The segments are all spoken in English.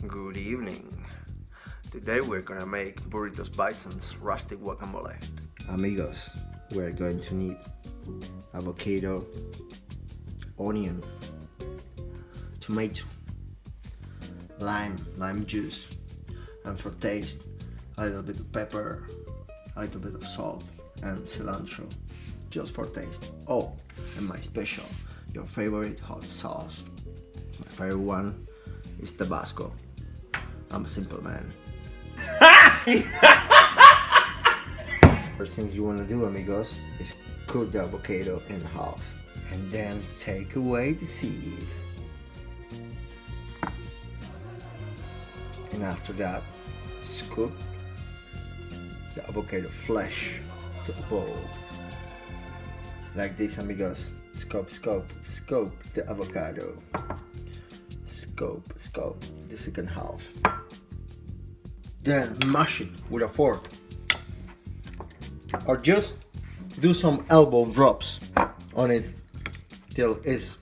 Good evening. Today we're gonna make Burrito Bison's rustic guacamole. Amigos, we're going to need avocado, onion, tomato, lime juice, and for taste, a little bit of pepper, a little bit of salt, and cilantro, just for taste. Oh, and my special, your favorite hot sauce. My favorite one is Tabasco. I'm a simple man. First thing you want to do, amigos, is cut the avocado in half and then take away the seed. And after that, scoop the avocado flesh to a bowl. Like this, amigos. Scoop the avocado. Scoop the second half. Then mash it with a fork. Or just do some elbow drops on it till it's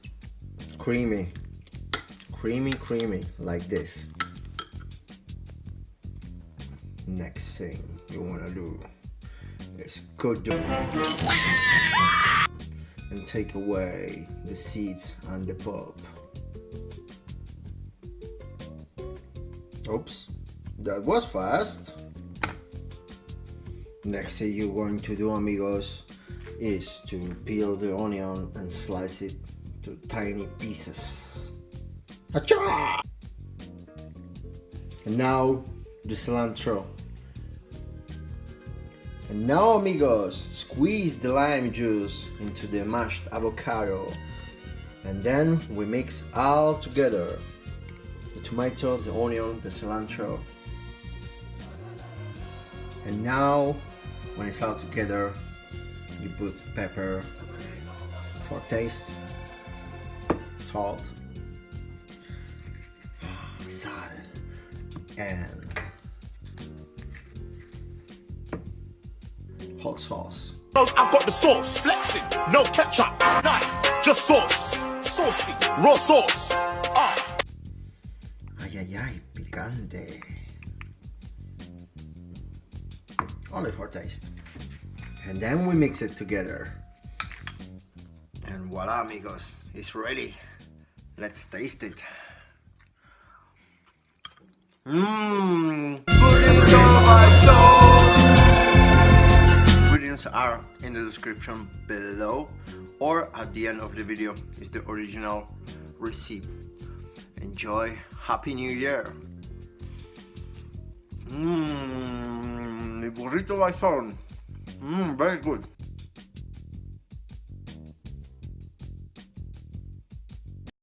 creamy, like this. Next thing you wanna do is cut the and take away the seeds and the pulp. Oops, that was fast. Next thing you're going to do, amigos, is to peel the onion and slice it to tiny pieces. Achoo! And now the cilantro. And now, amigos, squeeze the lime juice into the mashed avocado. And then we mix all together. The tomato, the onion, the cilantro. And now, when it's all together, you put pepper for taste, salt, and hot sauce. I've got the sauce, flexing, no ketchup, nah, just sauce, saucy, raw sauce. Ay, picante. Only for taste. And then we mix it together. And voila, amigos, it's ready. Let's taste it. Burrito Bison! Ingredients are in the description below or at the end of the video is the original recipe. Enjoy. Happy New Year! The Burrito Bison. Very good.